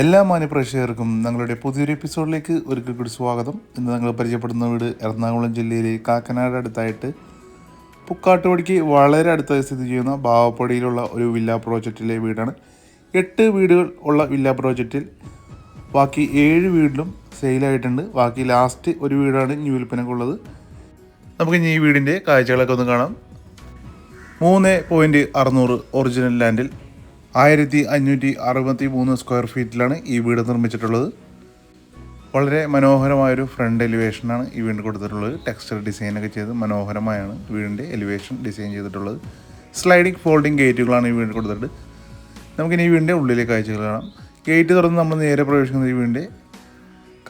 എല്ലാ മാന്യപ്രേക്ഷകർക്കും ഞങ്ങളുടെ പുതിയൊരു എപ്പിസോഡിലേക്ക് ഒരിക്കൽ കൂടി സ്വാഗതം. ഇന്ന് ഞങ്ങൾ പരിചയപ്പെടുന്ന വീട് എറണാകുളം ജില്ലയിലെ കാക്കനാട് അടുത്തായിട്ട് പുക്കാട്ടുപടിക്ക് വളരെ അടുത്തായി സ്ഥിതി ചെയ്യുന്ന ബാവപ്പടിയിലുള്ള ഒരു വില്ല പ്രോജക്റ്റിലെ വീടാണ്. 8 വീടുകൾ ഉള്ള വില്ല പ്രോജക്റ്റിൽ ബാക്കി 7 വീടിലും സെയിലായിട്ടുണ്ട്. ബാക്കി ലാസ്റ്റ് ഒരു വീടാണ് ഇനി വിൽപ്പനക്കുള്ളത്. നമുക്ക് ഇനി ഈ വീടിൻ്റെ കാഴ്ചകളൊക്കെ ഒന്ന് കാണാം. 3.600 ഒറിജിനൽ ലാൻഡിൽ 1563 സ്ക്വയർ ഫീറ്റിലാണ് ഈ വീട് നിർമ്മിച്ചിട്ടുള്ളത്. വളരെ മനോഹരമായൊരു ഫ്രണ്ട് എലിവേഷനാണ് ഈ വീടിന് കൊടുത്തിട്ടുള്ളത്. ടെക്സ്ചർ ഡിസൈനൊക്കെ ചെയ്ത് മനോഹരമായാണ് വീടിൻ്റെ എലിവേഷൻ ഡിസൈൻ ചെയ്തിട്ടുള്ളത്. സ്ലൈഡിങ് ഫോൾഡിങ് ഗേറ്റുകളാണ് ഈ വീടിന് കൊടുത്തിട്ട്. നമുക്കിനി ഈ വീടിൻ്റെ ഉള്ളിലെ കാഴ്ചകൾ കാണാം. ഗേറ്റ് തുറന്ന് നമ്മൾ നേരെ പ്രവേശിക്കുന്നത് ഈ വീടിൻ്റെ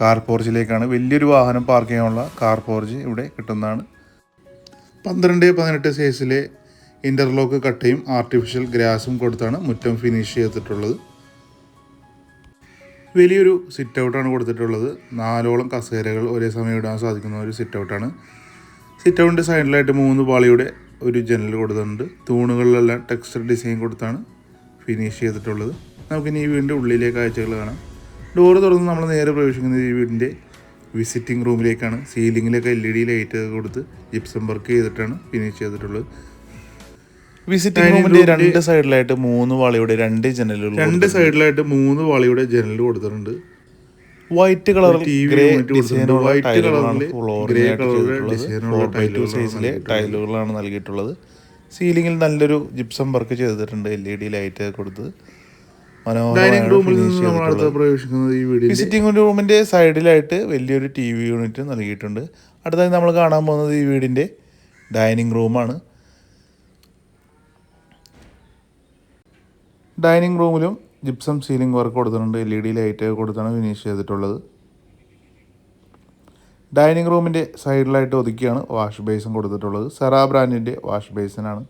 കാർ പോർച്ചിലേക്കാണ്. വലിയൊരു വാഹനം പാർക്ക് ചെയ്യാനുള്ള കാർ പോർച്ച് ഇവിടെ കിട്ടുന്നതാണ്. 12x18 സൈസിലെ ഇൻ്റർലോക്ക് കട്ടയും ആർട്ടിഫിഷ്യൽ ഗ്രാസും കൊടുത്താണ് മുറ്റം ഫിനിഷ് ചെയ്തിട്ടുള്ളത്. വലിയൊരു സിറ്റ് ഔട്ടാണ് കൊടുത്തിട്ടുള്ളത്. 4ഓളം കസേരകൾ ഒരേ സമയം ഇടാൻ സാധിക്കുന്ന ഒരു സിറ്റ് ഔട്ടാണ്. സിറ്റ് ഔട്ടിൻ്റെ സൈഡിലായിട്ട് 3 പാളിയുടെ ഒരു ജനൽ കൊടുത്തിട്ടുണ്ട്. തൂണുകളിലെല്ലാം ടെക്സ്ചർ ഡിസൈൻ കൊടുത്താണ് ഫിനിഷ് ചെയ്തിട്ടുള്ളത്. നമുക്കിനി ഈ വീടിൻ്റെ ഉള്ളിലെ കാഴ്ചകൾ കാണാം. ഡോറ് തുറന്ന് നമ്മൾ നേരെ പ്രവേശിക്കുന്നത് ഈ വീടിൻ്റെ വിസിറ്റിംഗ് റൂമിലേക്കാണ്. സീലിങ്ങിലൊക്കെ LED ലൈറ്റ് കൊടുത്ത് ജിപ്സം വർക്ക് ചെയ്തിട്ടാണ് ഫിനിഷ് ചെയ്തിട്ടുള്ളത്. വിസിറ്റിംഗ് റൂമിന്റെ 2 സൈഡിലായിട്ട് 3 വാളിയുടെ 2 ജനലുകൾ കൊടുത്തിട്ടുണ്ട്. വൈറ്റ് കളറിൽ ടൈലുകളാണ് നൽകിയിട്ടുള്ളത്. സീലിംഗിൽ നല്ലൊരു ജിപ്സം വർക്ക് ചെയ്തിട്ടുണ്ട്. LED ലൈറ്റ് കൊടുത്ത് വിസിറ്റിംഗ് റൂമിന്റെ സൈഡിലായിട്ട് വലിയൊരു TV യൂണിറ്റ് നൽകിയിട്ടുണ്ട്. അടുത്തായി നമ്മൾ കാണാൻ പോകുന്നത് ഈ വീടിന്റെ ഡൈനിങ് റൂമാണ്. ഡൈനിങ് റൂമിലും ജിപ്സം സീലിംഗ് വർക്ക് കൊടുത്തിട്ടുണ്ട്. LED ലൈറ്റ് കൊടുത്താണ് ഫിനിഷ് ചെയ്തിട്ടുള്ളത്. ഡൈനിങ് റൂമിൻ്റെ സൈഡിലായിട്ട് ഒതുക്കിയാണ് വാഷ് ബേസിൻ കൊടുത്തിട്ടുള്ളത്. സെറാ ബ്രാൻഡിൻ്റെ വാഷ് ബേസിനാണ്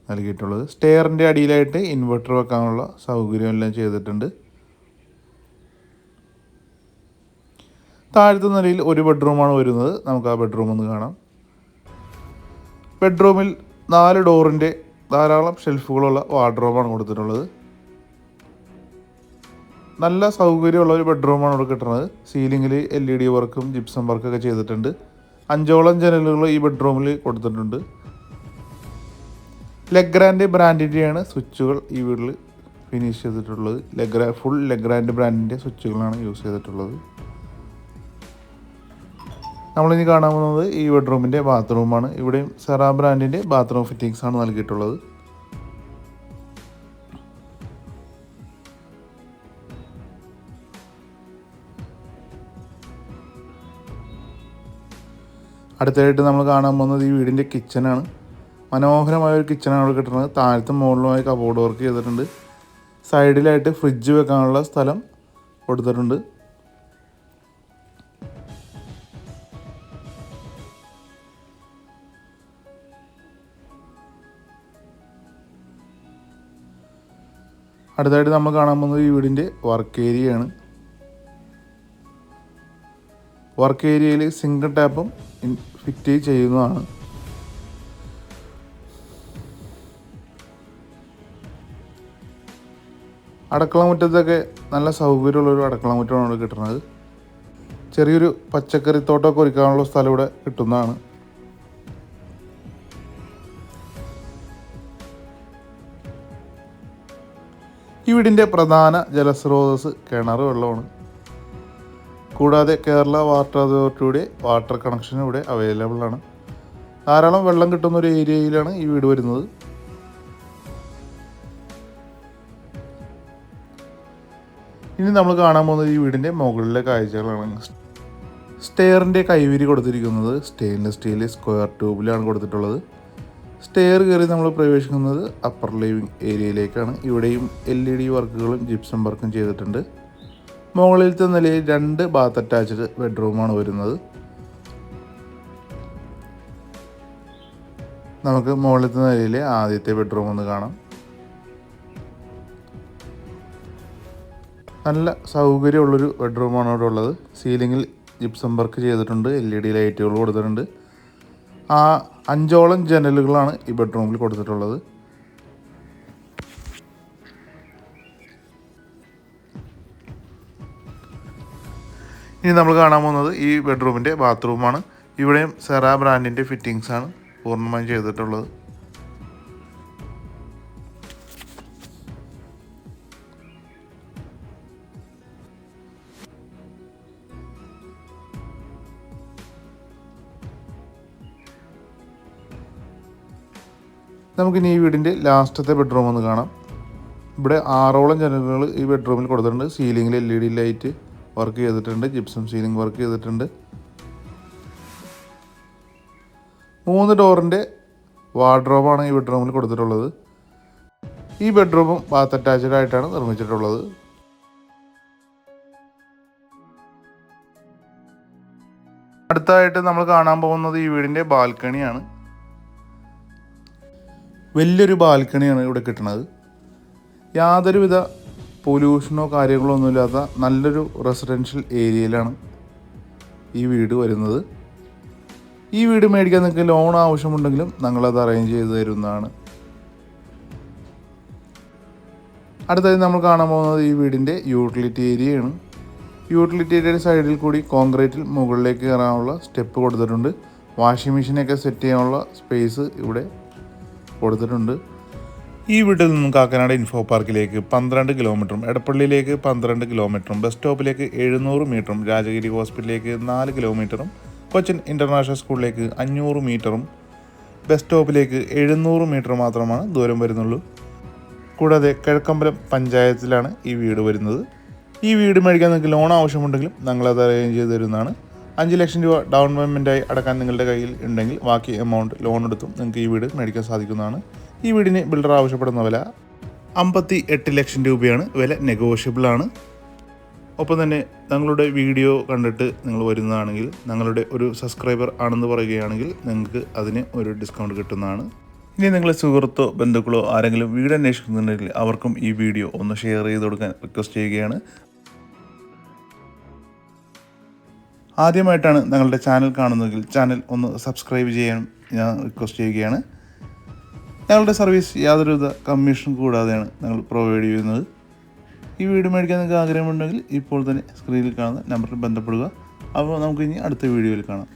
നൽകിയിട്ടുള്ളത്. സ്റ്റെയറിൻ്റെ അടിയിലായിട്ട് ഇൻവെർട്ടർ വെക്കാനുള്ള സൗകര്യം എല്ലാം ചെയ്തിട്ടുണ്ട്. താഴത്തെ നിലയിൽ ഒരു ബെഡ്റൂമാണ് വരുന്നത്. നമുക്ക് ആ ബെഡ്റൂം ഒന്ന് കാണാം. ബെഡ്റൂമിൽ 4 ഡോറിൻ്റെ ധാരാളം ഷെൽഫുകളുള്ള വാർഡ്രോബാണ് കൊടുത്തിട്ടുള്ളത്. നല്ല സൗകര്യമുള്ള ഒരു ബെഡ്റൂമാണ് ഇവിടെ കിട്ടുന്നത്. സീലിങ്ങിൽ LED വർക്കും ജിപ്സം വർക്കൊക്കെ ചെയ്തിട്ടുണ്ട്. 5ഓളം ജനലുകൾ ഈ ബെഡ്റൂമിൽ കൊടുത്തിട്ടുണ്ട്. ലെഗ്രാൻഡ് ബ്രാൻഡിൻ്റെയാണ് സ്വിച്ചുകൾ ഈ വീട്ടിൽ ഫിനിഷ് ചെയ്തിട്ടുള്ളത്. ഫുൾ ലെഗ്രാൻഡ് ബ്രാൻഡിൻ്റെ സ്വിച്ചുകളാണ് യൂസ് ചെയ്തിട്ടുള്ളത്. നമ്മളിനി കാണാൻ പോകുന്നത് ഈ ബെഡ്റൂമിൻ്റെ ബാത്റൂമാണ്. ഇവിടെയും സെറാ ബ്രാൻഡിൻ്റെ ബാത്റൂം ഫിറ്റിങ്സ് ആണ് നൽകിയിട്ടുള്ളത്. അടുത്തതായിട്ട് നമ്മൾ കാണാൻ പോകുന്നത് ഈ വീടിൻ്റെ കിച്ചനാണ്. മനോഹരമായ ഒരു കിച്ചനാണ് ഇവിടെ കിട്ടുന്നത്. താഴത്തും മുകളിലുമായി കബോർഡ് വർക്ക് ചെയ്തിട്ടുണ്ട്. സൈഡിലായിട്ട് ഫ്രിഡ്ജ് വെക്കാനുള്ള സ്ഥലം കൊടുത്തിട്ടുണ്ട്. അടുത്തായിട്ട് നമ്മൾ കാണാൻ പോകുന്നത് ഈ വീടിൻ്റെ വർക്ക് ഏരിയയാണ്. വർക്ക് ഏരിയയിൽ സിംഗിൾ ടാപ്പും ഫിറ്റ് ചെയ്യുന്നതാണ്. അടുക്കള മുറ്റത്തൊക്കെ നല്ല സൗകര്യമുള്ളൊരു അടുക്കള മുറ്റമാണ് ഇവിടെ കിട്ടുന്നത്. ചെറിയൊരു പച്ചക്കറി തോട്ടമൊക്കെ ഒരുക്കാനുള്ള സ്ഥലം ഇവിടെ കിട്ടുന്നതാണ്. ഈ വീടിൻ്റെ പ്രധാന ജലസ്രോതസ് കിണർ വെള്ളമാണ്. കൂടാതെ കേരള വാട്ടർ അതോറിറ്റിയുടെ വാട്ടർ കണക്ഷൻ ഇവിടെ അവൈലബിൾ ആണ്. ധാരാളം വെള്ളം കിട്ടുന്ന ഒരു ഏരിയയിലാണ് ഈ വീട് വരുന്നത്. ഇനി നമ്മൾ കാണാൻ പോകുന്നത് ഈ വീടിൻ്റെ മുകളിലെ കാഴ്ചകളാണ്. സ്റ്റെയറിൻ്റെ കൈവരി കൊടുത്തിരിക്കുന്നത് സ്റ്റെയിൻലെസ് സ്റ്റീൽ സ്ക്വയർ ട്യൂബിലാണ് കൊടുത്തിട്ടുള്ളത്. സ്റ്റെയർ കയറി നമ്മൾ പ്രവേശിക്കുന്നത് അപ്പർ ലിവിംഗ് ഏരിയയിലേക്കാണ്. ഇവിടെയും LED വർക്കുകളും ജിപ്സം വർക്കും ചെയ്തിട്ടുണ്ട്. മുകളിലത്തെ നിലയിൽ 2 ബാത്ത് അറ്റാച്ച്ഡ് ബെഡ്റൂമാണ് വരുന്നത്. നമുക്ക് മുകളിലത്തെ നിലയിലെ ആദ്യത്തെ ബെഡ്റൂം ഒന്ന് കാണാം. നല്ല സൗകര്യമുള്ളൊരു ബെഡ്റൂമാണ് ഇവിടെ ഉള്ളത്. സീലിങ്ങിൽ ജിപ്സം വർക്ക് ചെയ്തിട്ടുണ്ട്. LED ലൈറ്റുകൾ കൊടുത്തിട്ടുണ്ട്. 5ഓളം ജനലുകളാണ് ഈ ബെഡ്റൂമിൽ കൊടുത്തിട്ടുള്ളത്. ഇനി നമ്മൾ കാണാൻ പോകുന്നത് ഈ ബെഡ്റൂമിൻ്റെ ബാത്റൂമാണ്. ഇവിടെയും സെറ ബ്രാൻഡിൻ്റെ ഫിറ്റിങ്സാണ് പൂർണ്ണമായും ചെയ്തിട്ടുള്ളത്. നമുക്കിനി ഈ വീടിൻ്റെ ലാസ്റ്റത്തെ ബെഡ്റൂം ഒന്ന് കാണാം. ഇവിടെ 6ഓളം ജനലുകൾ ഈ ബെഡ്റൂമിൽ കൊടുത്തിട്ടുണ്ട്. സീലിങ്ങിൽ LED ലൈറ്റ് വർക്ക് ചെയ്തിട്ടുണ്ട്. ജിപ്സം സീലിംഗ് വർക്ക് ചെയ്തിട്ടുണ്ട്. 3 ഡോറിൻ്റെ വാർഡ്രോബാണ് ഈ ബെഡ്റൂമിൽ കൊടുത്തിട്ടുള്ളത്. ഈ ബെഡ്റൂമും ബാത്ത് അറ്റാച്ച്ഡ് ആയിട്ടാണ് നിർമ്മിച്ചിട്ടുള്ളത്. അടുത്തായിട്ട് നമ്മൾ കാണാൻ പോകുന്നത് ഈ വീടിൻ്റെ ബാൽക്കണിയാണ്. വലിയൊരു ബാൽക്കണിയാണ് ഇവിടെ കിട്ടുന്നത്. യാതൊരുവിധ പൊല്യൂഷനോ കാര്യങ്ങളോ ഒന്നുമില്ലാത്ത നല്ലൊരു റെസിഡൻഷ്യൽ ഏരിയയിലാണ് ഈ വീട് വരുന്നത്. ഈ വീട് മേടിക്കാൻ നിങ്ങൾക്ക് ലോൺ ആവശ്യമുണ്ടെങ്കിലും ഞങ്ങളത് അറേഞ്ച് ചെയ്ത് തരുന്നതാണ്. അടുത്തായി നമ്മൾ കാണാൻ പോകുന്നത് ഈ വീടിൻ്റെ യൂട്ടിലിറ്റി ഏരിയയാണ്. യൂട്ടിലിറ്റി ഏരിയയുടെ സൈഡിൽ കൂടി കോൺക്രീറ്റിൽ മുകളിലേക്ക് കയറാനുള്ള സ്റ്റെപ്പ് കൊടുത്തിട്ടുണ്ട്. വാഷിംഗ് മെഷീനൊക്കെ സെറ്റ് ചെയ്യാനുള്ള സ്പേസ് ഇവിടെ കൊടുത്തിട്ടുണ്ട്. ഈ വീട്ടിൽ നിന്നും കാക്കനാട് ഇൻഫോ പാർക്കിലേക്ക് 12 കിലോമീറ്ററും എടപ്പള്ളിയിലേക്ക് 12 കിലോമീറ്ററും ബസ് സ്റ്റോപ്പിലേക്ക് 700 മീറ്ററും രാജഗിരി ഹോസ്പിറ്റലിലേക്ക് 4 കിലോമീറ്ററും കൊച്ചിൻ ഇൻ്റർനാഷണൽ സ്കൂളിലേക്ക് 500 മീറ്ററും ബസ് സ്റ്റോപ്പിലേക്ക് 700 മീറ്റർ മാത്രമാണ് ദൂരം വരുന്നുള്ളൂ. കൂടാതെ കിഴക്കമ്പലം പഞ്ചായത്തിലാണ് ഈ വീട് വരുന്നത്. ഈ വീട് മേടിക്കാൻ നിങ്ങൾക്ക് ലോൺ ആവശ്യമുണ്ടെങ്കിലും ഞങ്ങളത് അറേഞ്ച് ചെയ്ത് തരുന്നതാണ്. 5 ലക്ഷം രൂപ ഡൗൺ പേയ്മെൻറ്റായി അടക്കാൻ നിങ്ങളുടെ കയ്യിൽ ഉണ്ടെങ്കിൽ ബാക്കി എമൗണ്ട് ലോൺ എടുത്തും നിങ്ങൾക്ക് ഈ വീട് മേടിക്കാൻ സാധിക്കുന്നതാണ്. ഈ വീടിന് ബിൽഡർ ആവശ്യപ്പെടുന്ന വില 58 ലക്ഷം രൂപയാണ്. വില നെഗോഷ്യബിൾ ആണ്. ഒപ്പം തന്നെ ഞങ്ങളുടെ വീഡിയോ കണ്ടിട്ട് നിങ്ങൾ വരുന്നതാണെങ്കിൽ ഞങ്ങളുടെ ഒരു സബ്സ്ക്രൈബർ ആണെന്ന് പറയുകയാണെങ്കിൽ നിങ്ങൾക്ക് അതിന് ഒരു ഡിസ്കൗണ്ട് കിട്ടുന്നതാണ്. ഇനി നിങ്ങളെ സുഹൃത്തോ ബന്ധുക്കളോ ആരെങ്കിലും വീട് അന്വേഷിക്കുന്നുണ്ടെങ്കിൽ അവർക്കും ഈ വീഡിയോ ഒന്ന് ഷെയർ ചെയ്ത് കൊടുക്കാൻ റിക്വസ്റ്റ് ചെയ്യുകയാണ്. ആദ്യമായിട്ടാണ് ഞങ്ങളുടെ ചാനൽ കാണുന്നതെങ്കിൽ ചാനൽ ഒന്ന് സബ്സ്ക്രൈബ് ചെയ്യാൻ ഞാൻ റിക്വസ്റ്റ് ചെയ്യുകയാണ്. ഞങ്ങളുടെ സർവീസ് യാതൊരുവിധ കമ്മീഷൻ കൂടാതെയാണ് ഞങ്ങൾ പ്രൊവൈഡ് ചെയ്യുന്നത്. ഈ വീട് മേടിക്കാൻ നിങ്ങൾക്ക് ആഗ്രഹമുണ്ടെങ്കിൽ ഇപ്പോൾ തന്നെ സ്ക്രീനിൽ കാണുന്ന നമ്പറിൽ ബന്ധപ്പെടുക. അപ്പോൾ നമുക്കിനി അടുത്ത വീഡിയോയിൽ കാണാം.